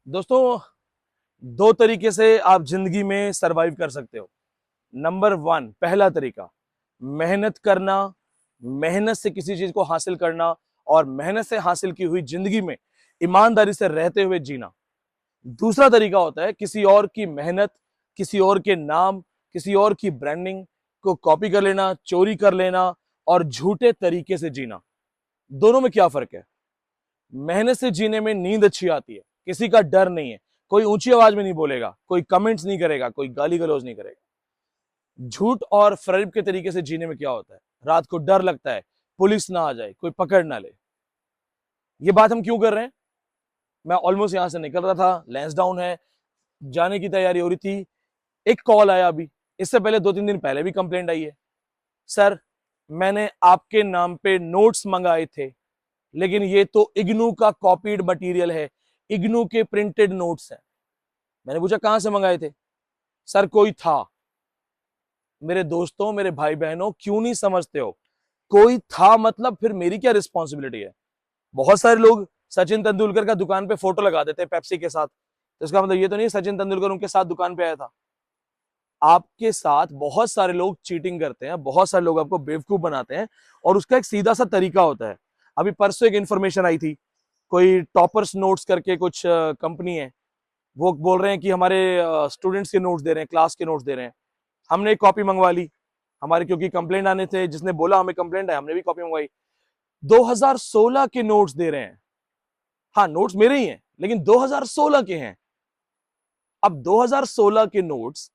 दोस्तों, दो तरीके से आप जिंदगी में सरवाइव कर सकते हो। नंबर वन, पहला तरीका, मेहनत करना, मेहनत से किसी चीज को हासिल करना और मेहनत से हासिल की हुई जिंदगी में ईमानदारी से रहते हुए जीना। दूसरा तरीका होता है किसी और की मेहनत, किसी और के नाम, किसी और की ब्रांडिंग को कॉपी कर लेना, चोरी कर लेना और झूठे तरीके से जीना। दोनों में क्या फर्क है? मेहनत से जीने में नींद अच्छी आती है, किसी का डर नहीं है, कोई ऊंची आवाज में नहीं बोलेगा, कोई कमेंट्स नहीं करेगा, कोई गाली गलौज नहीं करेगा। झूठ और फरेब के तरीके से जीने में क्या होता है? रात को डर लगता है पुलिस ना आ जाए, कोई पकड़ ना ले। ये बात हम क्यों कर रहे हैं? मैं ऑलमोस्ट यहां से निकल रहा था, लैंसडाउन है, जाने की तैयारी हो रही थी, एक कॉल आया अभी। इससे पहले 2-3 दिन पहले भी कंप्लेंट आई है, सर मैंने आपके नाम पे नोट्स मंगाए थे, लेकिन ये तो इग्नू का कॉपीड मटेरियल है, इग्नू के प्रिंटेड नोट्स हैं। मैंने पूछा कहां से मंगाए थे? सर कोई था। मेरे दोस्तों, मेरे भाई बहनों, क्यों नहीं समझते हो? कोई था मतलब फिर मेरी क्या रिस्पॉन्सिबिलिटी है? बहुत सारे लोग सचिन तेंदुलकर का दुकान पे फोटो लगा देते हैं पेप्सी के साथ, तो इसका मतलब ये तो नहीं सचिन तेंदुलकर उनके साथ दुकान पे आया था। आपके साथ बहुत सारे लोग चीटिंग करते हैं, बहुत सारे लोग आपको बेवकूफ बनाते हैं, और उसका एक सीधा सा तरीका होता है। अभी परसों एक इन्फॉर्मेशन आई थी, कोई टॉपर्स नोट्स करके कुछ कंपनी है, वो बोल रहे हैं कि हमारे स्टूडेंट्स के नोट्स दे रहे हैं, क्लास के नोट्स दे रहे हैं। हमने एक कॉपी मंगवा ली हमारे, क्योंकि कंप्लेंट आने थे, जिसने बोला हमें कंप्लेंट है, हमने भी कॉपी मंगवाई। 2016 के नोट्स दे रहे हैं। हाँ, नोट्स मेरे ही हैं, लेकिन 2016 के हैं। अब 2016 के नोट्स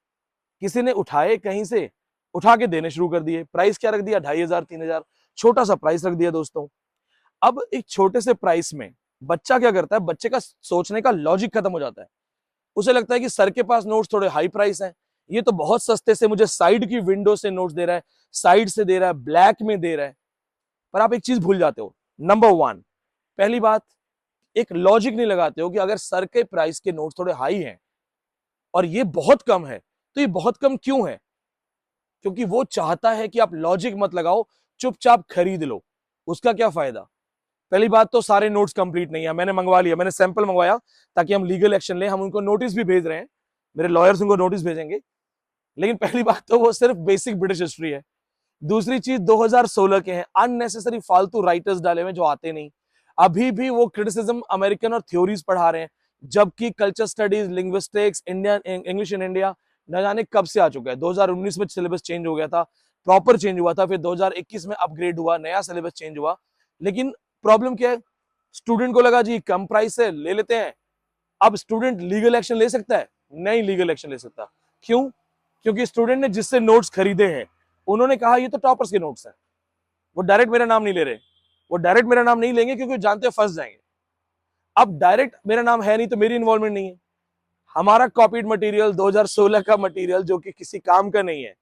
किसी ने उठाए कहीं से, उठा के देने शुरू कर दिए। प्राइस क्या रख दिया? 2500, 3000, छोटा सा प्राइस रख दिया दोस्तों। अब एक छोटे से प्राइस में बच्चा क्या करता है? बच्चे का सोचने का लॉजिक खत्म हो जाता है। उसे लगता है कि सर के पास नोट्स थोड़े हाई प्राइस हैं, ये तो बहुत सस्ते से मुझे साइड की विंडो से नोट्स दे रहा है, साइड से दे रहा है, ब्लैक में दे रहा है। पर आप एक चीज भूल जाते हो। नंबर वन, पहली बात, एक लॉजिक नहीं लगाते हो कि अगर सर के प्राइस के नोट्स थोड़े हाई हैं और ये बहुत कम है, तो ये बहुत कम क्यों है? क्योंकि वो चाहता है कि आप लॉजिक मत लगाओ, चुपचाप खरीद लो। उसका क्या फायदा? पहली बात तो सारे नोट्स कंप्लीट नहीं है, मैंने मंगवा लिया, मैंने सैंपल मंगवाया ताकि हम लीगल एक्शन लें। हम उनको नोटिस भी भेज रहे हैं, मेरे लॉयर्स उनको नोटिस भेजेंगे। लेकिन पहली बात तो वो सिर्फ बेसिक ब्रिटिश हिस्ट्री है। दूसरी चीज, 2016 के हैं, अननेसेसरी फालतू राइटर्स डाले हुए जो आते नहीं। अभी भी वो क्रिटिसिज्म अमेरिकन और थ्योरीज पढ़ा रहे हैं, जबकि culture studies, linguistics, Indian English in India न जाने कब से आ चुका है। 2019 में सिलेबस चेंज हो गया था, प्रॉपर चेंज हुआ था, फिर 2021 में अपग्रेड हुआ, नया सिलेबस चेंज हुआ। लेकिन प्रॉब्लम क्या है? स्टूडेंट को लगा जी कम प्राइस है, ले लेते हैं। अब स्टूडेंट लीगल एक्शन ले सकता है? नहीं, लीगल एक्शन ले सकता। क्यों? क्योंकि स्टूडेंट ने जिससे नोट्स खरीदे हैं, उन्होंने कहा ये तो टॉपर्स के नोट्स हैं। वो डायरेक्ट मेरा नाम नहीं ले रहे, वो डायरेक्ट मेरा नाम नहीं लेंगे क्योंकि जानते हैं फंस जाएंगे। अब डायरेक्ट मेरा नाम है नहीं तो मेरी इन्वॉल्वमेंट नहीं है। हमारा कॉपीड मटेरियल 2016 का मटेरियल, जो कि किसी काम का नहीं है,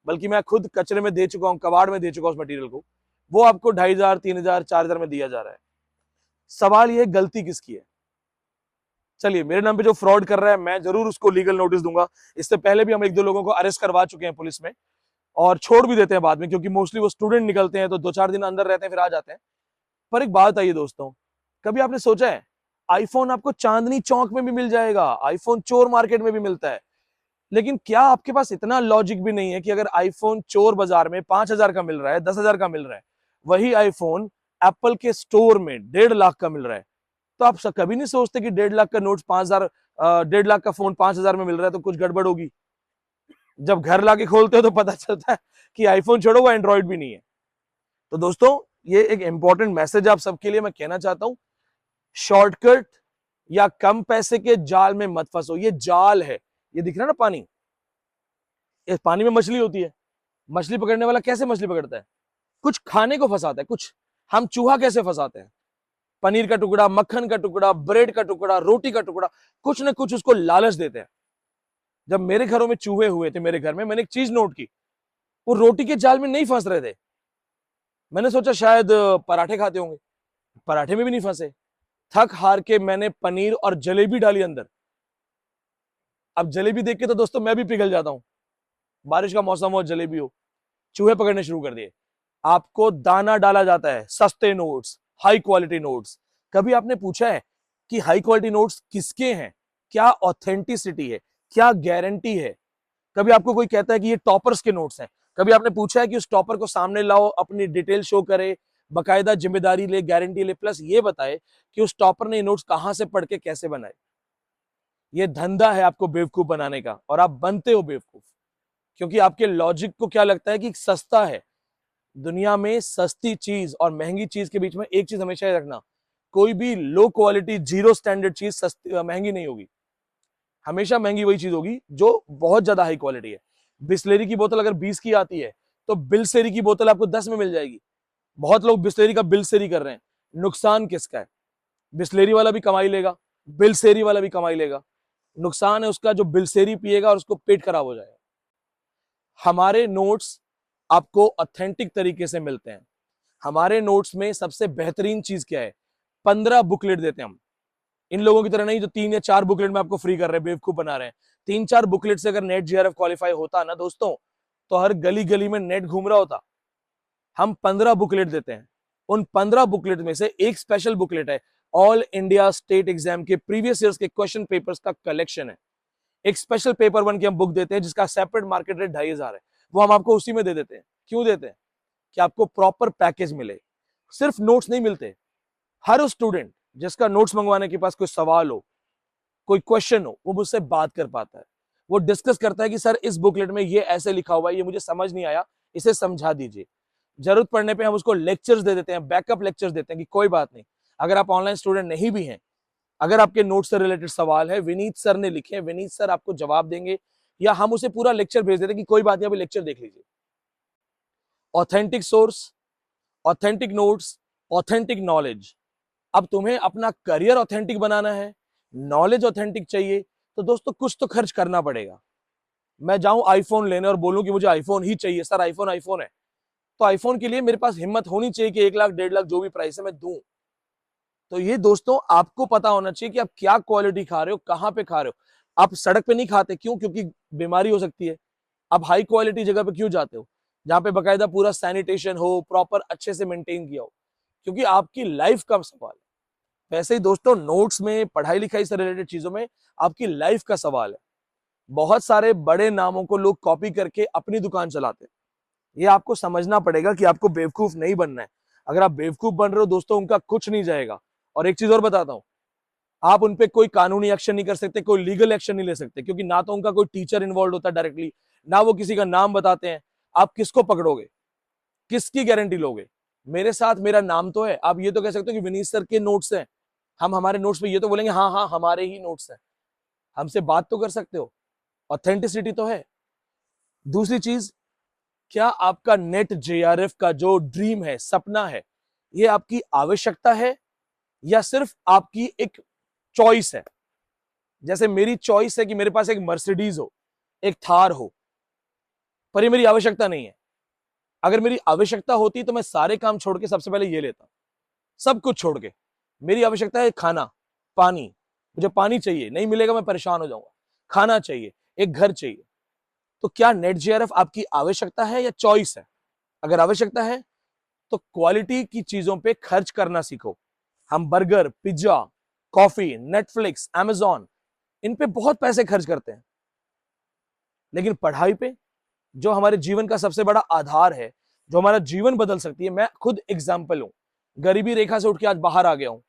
बल्कि मैं खुद कचरे में दे चुका हूं, कबाड़ में दे चुका हूं उस मटेरियल को, वो आपको 2500, 3000, 4000 में दिया जा रहा है। सवाल ये, गलती किसकी है? चलिए, मेरे नाम पे जो फ्रॉड कर रहा है, मैं जरूर उसको लीगल नोटिस दूंगा। इससे पहले भी हम 1-2 लोगों को अरेस्ट करवा चुके हैं पुलिस में, और छोड़ भी देते हैं बाद में, क्योंकि मोस्टली वो स्टूडेंट निकलते हैं तो 2-4 दिन अंदर रहते हैं, फिर आ जाते हैं। पर एक बात आई दोस्तों, कभी आपने सोचा है आईफोन आपको चांदनी चौक में भी मिल जाएगा, आईफोन चोर मार्केट में भी मिलता है, लेकिन क्या आपके पास इतना लॉजिक भी नहीं है कि अगर आईफोन चोर बाजार में 5000 का मिल रहा है, 10,000 का मिल रहा है, वही आईफोन एप्पल के स्टोर में 1.5 लाख का मिल रहा है, तो आप कभी नहीं सोचते कि 1.5 लाख का नोट 5,000, 1.5 लाख का फोन 5,000 में मिल रहा है तो कुछ गड़बड़ होगी? जब घर लाके खोलते हो तो पता चलता है कि आईफोन छोड़ो, वो एंड्रॉइड भी नहीं है। तो दोस्तों, ये एक इंपॉर्टेंट मैसेज आप सबके लिए मैं कहना चाहता हूं, शॉर्टकट या कम पैसे के जाल में मत फंसो। ये जाल है, ये दिख रहा है ना पानी, इस पानी में मछली होती है। मछली पकड़ने वाला कैसे मछली पकड़ता है? कुछ खाने को फंसाता है, कुछ। हम चूहा कैसे फंसाते हैं? पनीर का टुकड़ा, मक्खन का टुकड़ा, ब्रेड का टुकड़ा, रोटी का टुकड़ा, कुछ ना कुछ उसको लालच देते हैं। जब मेरे घरों में चूहे हुए थे मेरे घर में, मैंने एक चीज नोट की, वो रोटी के जाल में नहीं फंस रहे थे। मैंने सोचा शायद पराठे खाते होंगे, पराठे में भी नहीं फंसे। थक हार के मैंने पनीर और जलेबी डाली अंदर। अब जलेबी देख के तो दोस्तों मैं भी पिघल जाता हूं, बारिश का मौसम हो, जलेबी हो, चूहे पकड़ने शुरू कर दिए। आपको दाना डाला जाता है, सस्ते नोट्स, हाई क्वालिटी नोट्स। कभी आपने पूछा है कि हाई क्वालिटी नोट्स किसके हैं? क्या ऑथेंटिसिटी है, क्या गारंटी है। कभी आपको कोई कहता है कि ये टॉपर्स के नोट्स हैं, कभी आपने पूछा है कि उस टॉपर को सामने लाओ, अपनी डिटेल शो करे, बकायदा जिम्मेदारी ले, गारंटी ले, प्लस ये बताए कि उस टॉपर ने ये नोट्स कहां से पढ़ के कैसे बनाए। ये धंधा है आपको बेवकूफ बनाने का, और आप बनते हो बेवकूफ क्योंकि आपके लॉजिक को क्या लगता है कि सस्ता है। दुनिया में सस्ती चीज और महंगी चीज के बीच में एक चीज हमेशा याद रखना, कोई भी लो क्वालिटी जीरो स्टैंडर्ड चीज सस्ती महंगी नहीं होगी। हमेशा महंगी वही चीज होगी जो बहुत ज्यादा हाई क्वालिटी है। बिस्लेरी की बोतल अगर 20 की आती है तो बिलसेरी की बोतल आपको 10 में मिल जाएगी। बहुत लोग बिस्लेरी का बिलसेरी कर रहे हैं, नुकसान किसका है? बिस्लेरी वाला भी कमाई लेगा, बिलसेरी वाला भी कमाई लेगा। नुकसान है उसका जो बिलसेरी पिएगा और उसको पेट खराब हो जाएगा। हमारे नोट्स आपको ऑथेंटिक तरीके से मिलते हैं। हमारे नोट्स में सबसे बेहतरीन चीज क्या है? 15 बुकलेट देते हैं हम। इन लोगों की तरह नहीं जो 3 या 4 बुकलेट में आपको फ्री कर रहे हैं, बेवकूफ बना रहे हैं। 3-4 बुकलेट से अगर नेट जेआरएफ क्वालिफाई होता ना दोस्तों, तो हर गली गली में नेट घूम रहा होता। हम 15 बुकलेट देते हैं। उन 15 बुकलेट में से एक स्पेशल बुकलेट है, ऑल इंडिया स्टेट एग्जाम के प्रीवियस ईयर्स के क्वेश्चन पेपर्स का कलेक्शन है। एक स्पेशल पेपर 1 की हम बुक देते हैं जिसका सेपरेट मार्केट रेट 2500 है, वो हम आपको उसी में दे देते हैं। क्यों देते हैं? कि आपको प्रॉपर पैकेज मिले। सिर्फ नोट्स नहीं मिलते, हर उस स्टूडेंट जिसका नोट्स मंगवाने के पास कोई सवाल हो, कोई क्वेश्चन हो, वो मुझसे बात कर पाता है। वो डिस्कस करता है कि सर इस बुकलेट में ये ऐसे लिखा हुआ है, ये मुझे समझ नहीं आया, इसे समझा दीजिए। जरूरत पड़ने पे हम उसको लेक्चर्स दे देते हैं, बैकअप लेक्चर्स देते हैं कि कोई बात नहीं, अगर आप ऑनलाइन स्टूडेंट नहीं भी हैं, अगर आपके नोट्स से रिलेटेड सवाल है, विनीत सर ने लिखे हैं, विनीत सर आपको जवाब देंगे, या हम उसे पूरा लेक्चर भेज देते हैं कि कोई बात नहीं, अभी लेक्चर देख लीजिए। Authentic source, authentic notes, authentic knowledge. अब तुम्हें अपना करियर ऑथेंटिक बनाना है, नॉलेज ऑथेंटिक चाहिए, तो दोस्तों कुछ तो खर्च करना पड़ेगा। मैं जाऊं आईफोन लेने और बोलूं कि मुझे आईफोन ही चाहिए, सर आईफोन आईफोन है, तो आईफोन के लिए मेरे पास हिम्मत होनी चाहिए कि 1 लाख 1.5 लाख जो भी प्राइस है मैं दूं। तो ये दोस्तों आपको पता होना चाहिए कि आप क्या क्वालिटी खा रहे हो, कहां पे खा रहे हो। आप सड़क पे नहीं खाते, क्यों? क्योंकि बीमारी हो सकती है। आप हाई क्वालिटी जगह पे क्यों जाते हो, जहां पे बकायदा पूरा सैनिटेशन हो, प्रॉपर अच्छे से मेंटेन किया हो? क्योंकि आपकी लाइफ का सवाल है। वैसे ही दोस्तों नोट्स में, पढ़ाई लिखाई से रिलेटेड चीजों में आपकी लाइफ का सवाल है। बहुत सारे बड़े नामों को लोग कॉपी करके अपनी दुकान चलाते हैं। ये आपको समझना पड़ेगा कि आपको बेवकूफ नहीं बनना है। अगर आप बेवकूफ बन रहे हो दोस्तों, उनका कुछ नहीं जाएगा। और एक चीज और बताता हूं, आप उनपे कोई कानूनी एक्शन नहीं कर सकते, कोई लीगल एक्शन नहीं ले सकते, क्योंकि ना तो उनका कोई टीचर इन्वॉल्व होता है डायरेक्टली, ना वो किसी का नाम बताते हैं। आप किसको पकड़ोगे, किसकी गारंटी लोगे? मेरे साथ मेरा नाम तो है, आप ये तो कह सकते हो कि विनीत सर के नोट्स हैं, हम हमारे नोट्स पे ये तो बोलेंगे हाँ हाँ हमारे ही नोट्स हैं। हमसे बात तो कर सकते हो, ऑथेंटिसिटी तो है। दूसरी चीज, क्या आपका नेट जेआरएफ का जो ड्रीम है, सपना है, ये आपकी आवश्यकता है या सिर्फ आपकी एक चॉइस है? जैसे मेरी चॉइस है कि मेरे पास एक मर्सिडीज हो, एक थार हो, पर ये मेरी आवश्यकता नहीं है। अगर मेरी आवश्यकता होती तो मैं सारे काम छोड़ के सबसे पहले ये लेता, सब कुछ छोड़ के। मेरी आवश्यकता है खाना, पानी, मुझे पानी चाहिए, नहीं मिलेगा मैं परेशान हो जाऊंगा। खाना चाहिए, एक घर चाहिए। तो क्या नेट जेआरएफ आपकी आवश्यकता है या चॉइस है? अगर आवश्यकता है तो क्वालिटी की चीजों पे खर्च करना सीखो। हम burger, pizza, coffee, Netflix, Amazon, इन पे बहुत पैसे खर्च करते हैं, लेकिन पढ़ाई पे, जो हमारे जीवन का सबसे बड़ा आधार है, जो हमारा जीवन बदल सकती है। मैं खुद एग्जाम्पल हूं, गरीबी रेखा से उठ के आज बाहर आ गया हूं।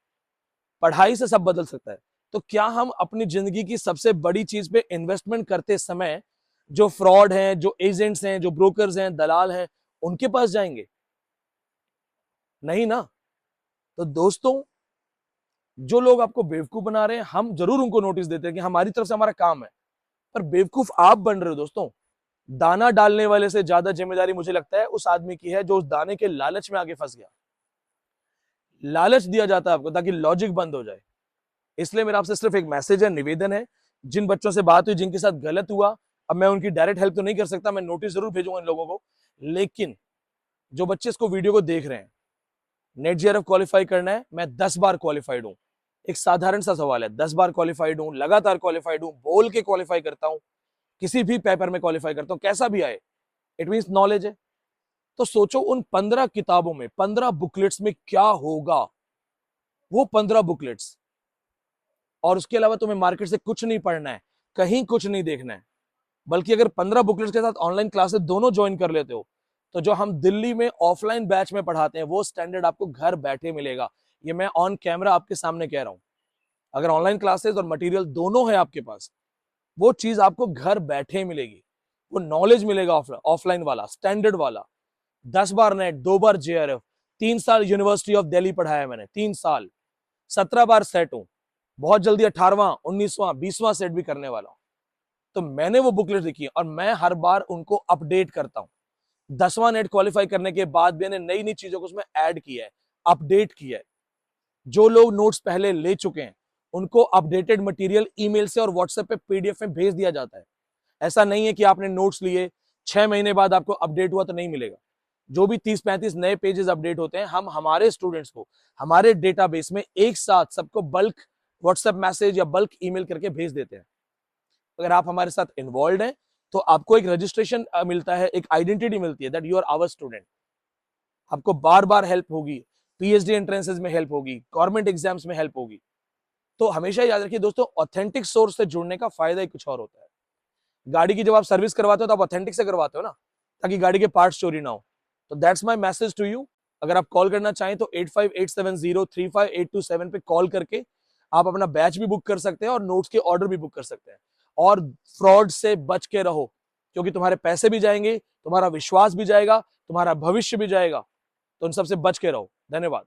पढ़ाई से सब बदल सकता है। तो क्या हम अपनी जिंदगी की सबसे बड़ी चीज पे इन्वेस्टमेंट करते समय जो फ्रॉड हैं, जो एजेंट्स हैं, जो ब्रोकर्स हैं, दलाल हैं, उनके पास जाएंगे? नहीं ना। तो दोस्तों, जो लोग आपको बेवकूफ बना रहे हैं, हम जरूर उनको नोटिस देते हैं कि हमारी तरफ से हमारा काम है, पर बेवकूफ आप बन रहे हो दोस्तों। दाना डालने वाले से ज्यादा जिम्मेदारी मुझे लगता है उस आदमी की है जो उस दाने के लालच में आगे फंस गया। लालच दिया जाता है आपको ताकि लॉजिक बंद हो जाए। इसलिए मेरा आपसे सिर्फ एक मैसेज है, निवेदन है, जिन बच्चों से बात हुई, जिनके साथ गलत हुआ, अब मैं उनकी डायरेक्ट हेल्प तो नहीं कर सकता, मैं नोटिस जरूर भेजूंगा इन लोगों को। लेकिन जो बच्चे इसको वीडियो को देख रहे हैं, नेट जेआरएफ क्वालिफाई करना है, मैं 10 बार क्वालिफाइड हूं। एक साधारण सा सवाल है, 10 बार क्वालिफाइड हूं, लगातार क्वालिफाइड हूं, बोल के क्वालिफाई करता हूं, किसी भी पेपर में क्वालिफाई करता हूं, कैसा भी आए, इट मींस नॉलेज है। तो सोचो उन 15 किताबों में, 15 बुकलेट्स में क्या होगा। वो 15 बुकलेट्स और उसके अलावा तुम्हें मार्केट से कुछ नहीं पढ़ना है, कहीं कुछ नहीं देखना है, बल्कि अगर 15 बुकलेट्स के साथ ऑनलाइन क्लासेस दोनों ज्वाइन कर लेते हो, तो जो हम दिल्ली में ऑफलाइन बैच में पढ़ाते हैं वो स्टैंडर्ड आपको घर बैठे मिलेगा। ये मैं ऑन कैमरा आपके सामने कह रहा हूं। अगर ऑनलाइन क्लासेस और मटेरियल दोनों है आपके पास, वो चीज आपको घर बैठे मिलेगी। वो नॉलेज मिलेगा ऑफलाइन वाला, स्टैंडर्ड वाला। 10 बार नेट, 2 बार जेआरएफ, 3 साल यूनिवर्सिटी ऑफ दिल्ली पढ़ाया मैंने, 3 साल, 17 बार सेट हूं, बहुत जल्दी 18वां, 19वां, 20वां सेट भी करने वाला हूं। तो मैंने वो बुकलेट लिखी है और मैं हर बार उनको अपडेट करता हूं। 10वां नेट क्वालिफाई करने के बाद भी मैंने नई नई चीजों को उसमें ऐड किया है, अपडेट किया है। जो लोग नोट्स पहले ले चुके हैं उनको अपडेटेड मटेरियल ईमेल से और व्हाट्सएप पे पीडीएफ में भेज दिया जाता है। ऐसा नहीं है कि आपने नोट्स लिए 6 महीने बाद आपको अपडेट हुआ तो नहीं मिलेगा। जो भी 30-35 नए पेजेस अपडेट होते हैं, हम हमारे स्टूडेंट्स को हमारे डेटाबेस में एक साथ सबको बल्क व्हाट्सएप मैसेज या बल्क ईमेल करके भेज देते हैं। अगर आप हमारे साथ इन्वॉल्व हैं तो आपको एक रजिस्ट्रेशन मिलता है, एक आइडेंटिटी मिलती है that you are our student. आपको बार बार हेल्प होगी, पीएचडी एंट्रेंसेस में हेल्प होगी, गवर्नमेंट एग्जाम्स में हेल्प होगी। तो हमेशा याद रखिए दोस्तों, ऑथेंटिक सोर्स से जुड़ने का फायदा ही कुछ और होता है। गाड़ी की जब आप सर्विस करवाते हो तो आप ऑथेंटिक से करवाते हो ना, ताकि गाड़ी के पार्ट्स चोरी ना हो। तो that's my message to you. अगर आप कॉल करना चाहें तो 8587035827 पे कॉल करके आप अपना बैच भी बुक कर सकते हैं और नोट्स के ऑर्डर भी बुक कर सकते हैं। और फ्रॉड से बच के रहो, क्योंकि तुम्हारे पैसे भी जाएंगे, तुम्हारा विश्वास भी जाएगा, तुम्हारा भविष्य भी जाएगा। तो उन सबसे बच के रहो। धन्यवाद।